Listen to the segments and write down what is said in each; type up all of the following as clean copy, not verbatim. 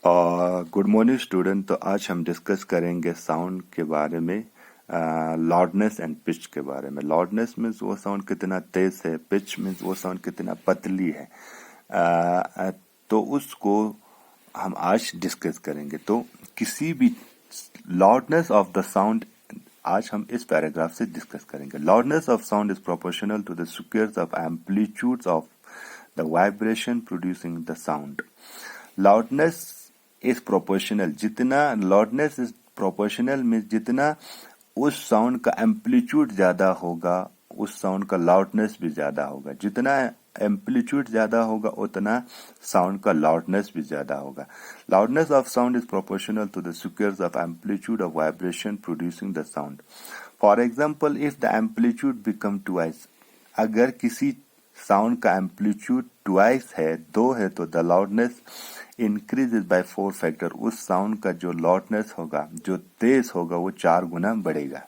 Good morning student. तो आज हम डिस्कस करेंगे साउंड के बारे में, लाउडनेस एंड पिच के बारे में। लाउडनेस मीन्स वो साउंड कितना तेज है, पिच मीन्स वो साउंड कितना पतली है। तो उसको हम आज डिस्कस करेंगे। तो किसी भी लाउडनेस ऑफ द साउंड आज हम इस पैराग्राफ से डिस्कस करेंगे। Loudness of sound is proportional to the squares of amplitudes of the vibration producing the sound. Loudness is proportional, जितना लाउडनेस इज प्रोपोर्शनल में जितना उस साउंड का एम्पलीट्यूड ज्यादा होगा उस साउंड का लाउडनेस भी ज्यादा होगा। जितना एम्पलीट्यूड ज्यादा होगा उतना साउंड का लाउडनेस भी ज्यादा होगा। Loudness of sound is proportional to the squares of amplitude of vibration producing the sound. For example, if the amplitude become twice, अगर किसी साउंड का एम्पलीट्यूड ट्वाइस है, 2 है, तो the loudness increases by 4 factor. उस साउंड का जो loudness होगा, जो तेज होगा, वो 4 गुना बढ़ेगा।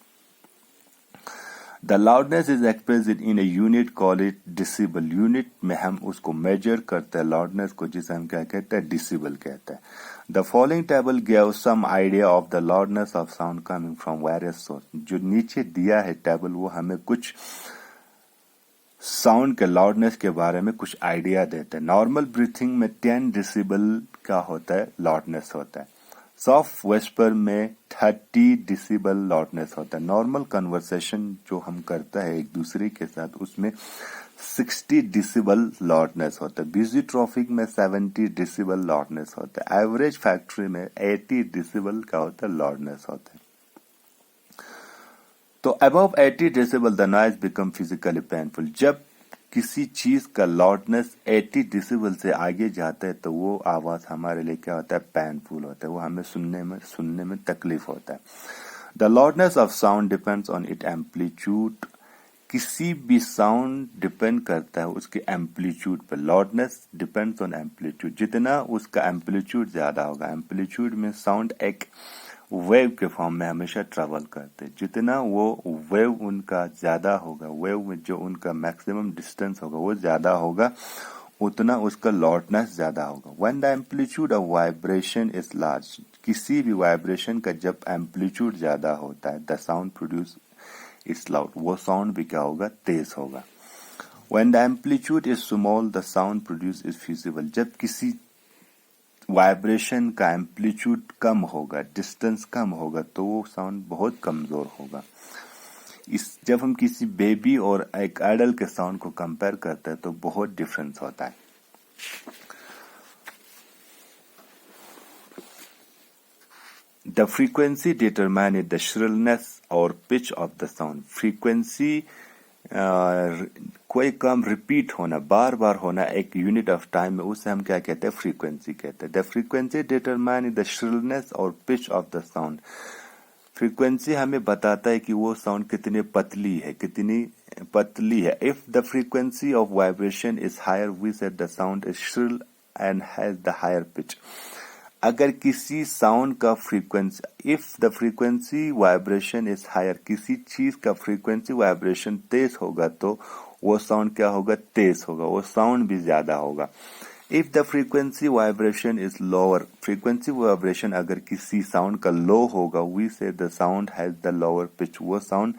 The loudness is expressed in a unit, call it डिसिबल। Unit में हम उसको मेजर करते हैं लाउडनेस को, जिसे हम क्या कहते हैं, डिसिबल कहते हैं। The following table give some idea of the loudness of sound coming from various source. जो नीचे दिया है टेबल, वो हमें कुछ साउंड के लाउडनेस के बारे में कुछ आइडिया देते हैं। नॉर्मल ब्रीथिंग में 10 डिसिबल का होता है, लाउडनेस होता है। सॉफ्ट वेस्पर में 30 डिसिबल लाउडनेस होता है। नॉर्मल कन्वर्सेशन जो हम करते हैं एक दूसरे के साथ, उसमें 60 डिसिबल लाउडनेस होता है। बिजी ट्रैफिक में 70 डिसिबल लाउडनेस होता है। एवरेज फैक्ट्री में 80 डिसिबल का होता है, लाउडनेस होता है। तो above 80 decibel the noise become physically painful. जब किसी चीज का लाउडनेस 80 डेसिबल से आगे जाता है तो वो आवाज हमारे लिए क्या होता है, पेनफुल होता है। वो हमें सुनने में तकलीफ होता है। The loudness of sound depends on it amplitude. किसी भी साउंड डिपेंड करता है उसके एम्पलीट्यूड पर। Loudness depends on amplitude. जितना उसका एम्पलीट्यूड ज्यादा होगा, एम्पलीट्यूड में साउंड एक वेव के फॉर्म में हमेशा ट्रेवल करते हैं। जितना वो वेव उनका ज्यादा होगा, वेव में जो उनका मैक्सिमम डिस्टेंस होगा वो ज्यादा होगा, उतना उसका लाउडनेस ज्यादा होगा। When the amplitude of vibration is large, किसी भी वाइब्रेशन का जब एम्पलीट्यूड ज्यादा होता है, the sound produce is loud, वो साउंड भी क्या होगा, तेज होगा। When the amplitude is small, the sound produce is feasible. जब किसी वाइब्रेशन का एम्पलीट्यूड कम होगा, डिस्टेंस कम होगा, तो वो साउंड बहुत कमजोर होगा। जब हम किसी बेबी और एक एडल्ट के साउंड को कंपेयर करते हैं तो बहुत डिफरेंस होता है। The frequency determine the shrillness और pitch of the sound. Frequency कोई काम रिपीट होना, बार बार होना एक यूनिट ऑफ टाइम में, उसे हम क्या कहते हैं, फ्रीक्वेंसी कहते हैं। The frequency determine the shrillness और pitch of the sound. Frequency हमें बताता है कि वो साउंड कितनी पतली है। If the frequency of vibration is higher, we said the sound is shrill and has the higher pitch. अगर किसी साउंड का frequency, if the frequency vibration is higher, किसी चीज का फ्रीक्वेंसी वाइब्रेशन तेज होगा तो वो साउंड क्या होगा, तेज होगा, वो साउंड भी ज्यादा होगा। If the frequency vibration is lower, frequency vibration अगर किसी साउंड का लो होगा, वी से the sound has the lower pitch, वो साउंड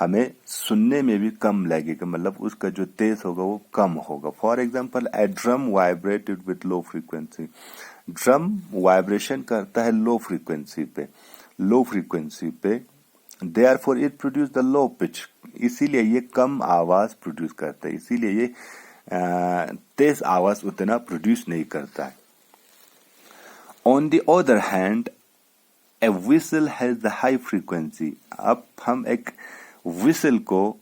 हमें सुनने में भी कम लगेगा, मतलब उसका जो तेज होगा वो कम होगा। For example, A drum vibrated with low frequency. Drum vibration करता है लो फ्रीक्वेंसी पे, therefore it produce the low pitch. इसीलिए ये कम आवाज प्रोड्यूस करता है, इसीलिए ये तेज आवाज उतना प्रोड्यूस नहीं करता है। On the other hand, a whistle has the high frequency. अब हम एक विसल को,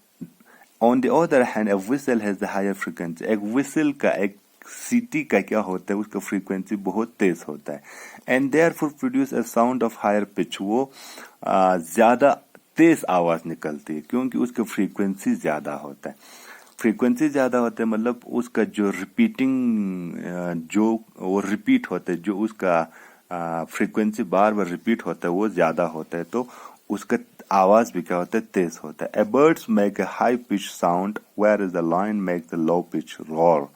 on the other hand a whistle has the higher frequency. एक विसल का, एक सीटी का क्या होता है, उसका फ्रीक्वेंसी बहुत तेज होता है। And therefore produce a sound of higher pitch. वो ज्यादा तेज आवाज निकलती है क्योंकि उसका फ्रीक्वेंसी ज्यादा होता है। फ्रीक्वेंसी ज्यादा होता है मतलब उसका जो रिपीटिंग, जो वो रिपीट होता है, जो उसका फ्रीक्वेंसी बार बार रिपीट होता है वो ज्यादा होता है, तो उसका आवाज भी क्या होता है, तेज होता है। A birds make a high pitch sound where is the lion make the low pitch roar.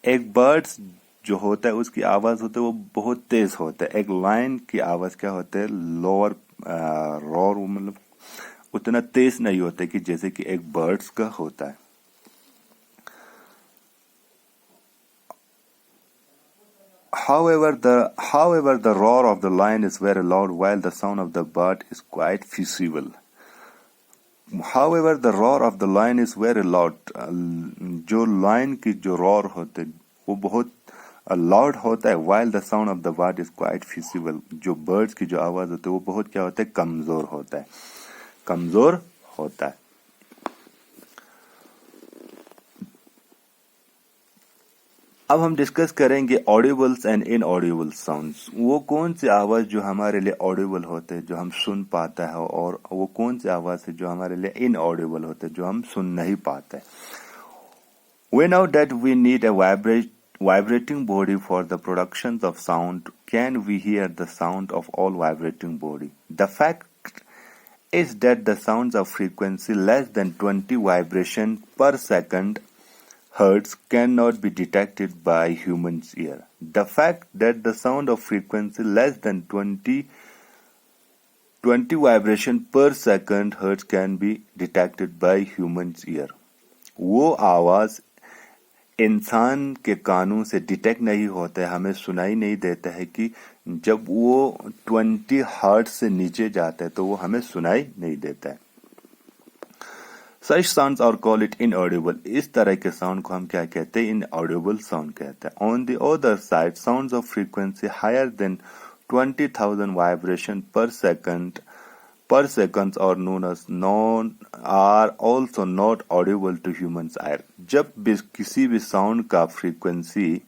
एक बर्ड्स जो होता है उसकी आवाज होता है वो बहुत तेज होता है। एक लायन की आवाज क्या होता है, लोअर रोर, मतलब उतना तेज नहीं होता कि जैसे कि एक बर्ड्स का होता है। However, the roar of the lion is very loud, while the sound of the bird is quite feeble. However, the roar of the lion is very loud. जो lion की जो roar होते वो बहुत लाउड होता है, while the sound of the bird is quite feeble. जो birds की जो आवाज होती है वो बहुत क्या होता है, कमजोर होता है, कमजोर होता है। अब हम डिस्कस करेंगे ऑडिबल्स एंड इनऑडिबल साउंड्स। वो कौन सी आवाज जो हमारे लिए ऑडिबल होते हैं, जो हम सुन पाता है, और वो कौन सी आवाज है जो हमारे लिए इनऑडिबल होते हैं, जो हम सुन नहीं पाते। We know that we need a vibrating body for the production of sound. Can we hear the sound of all vibrating body? The fact is that the sounds of frequency less than 20 vibration per second hertz cannot be detected by human's ear. The fact that the sound of frequency less than 20 vibration per second hertz can be detected by human's ear. वो आवाज इंसान के कानों से detect नहीं होता है, हमें सुनाई नहीं देता है कि जब वो 20 हर्ट्ज से नीचे जाता है तो वो हमें सुनाई नहीं देता है। Such sounds are called inaudible. इस तरह के साउंड को हम क्या कहते हैं, inaudible sound कहते हैं। On the other side, sounds of frequency higher than 20,000 vibration per second are also not audible to humans ear. जब भी किसी भी साउंड का फ्रीक्वेंसी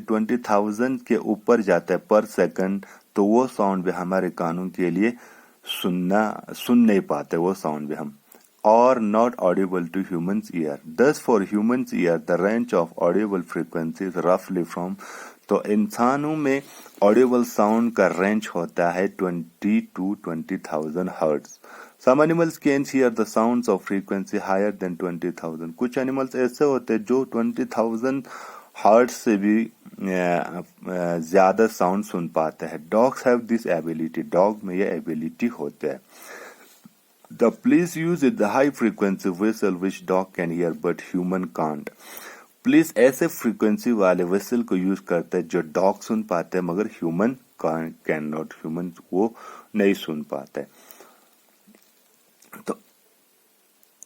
20,000 के ऊपर जाता है पर सेकंड, तो वो साउंड भी हमारे कानों के लिए सुन नहीं पाते, वो साउंड भी हम और not audible to humans ear. Thus for humans ear the range of audible frequency is roughly from, तो इंसानों में ऑडिबल साउंड का रेंज होता है 20 to 20,000 hertz. Some animals can hear the sounds of frequency higher than 20,000. कुछ animals ऐसे होते हैं जो 20,000 हर्ट्ज से भी ज्यादा साउंड सुन पाते हैं। Dogs have this ability, dog में ये एबिलिटी होता है। The police use the high frequency whistle which dog can hear but human can't. Police ऐसे फ्रीक्वेंसी वाले विसल को यूज करता है जो डॉग सुन पाते हैं मगर ह्यूमन कैन नॉट, ह्यूमन वो नहीं सुन पाते। तो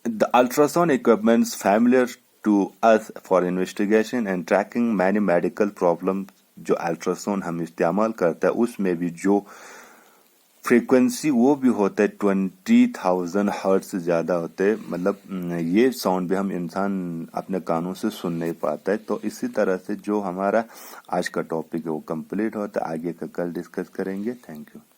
the ultrasound equipments familiar to us for investigation and tracking many medical problem, जो अल्ट्रासाउंड हम इस्तेमाल करते हैं उसमें भी जो फ्रीक्वेंसी वो भी होता है 20,000 हर्ट्ज से ज्यादा होते हैं, मतलब ये साउंड भी हम इंसान अपने कानों से सुन नहीं पाता है। तो इसी तरह से जो हमारा आज का टॉपिक है वो कंप्लीट होता है, आगे का कल डिस्कस करेंगे। Thank you.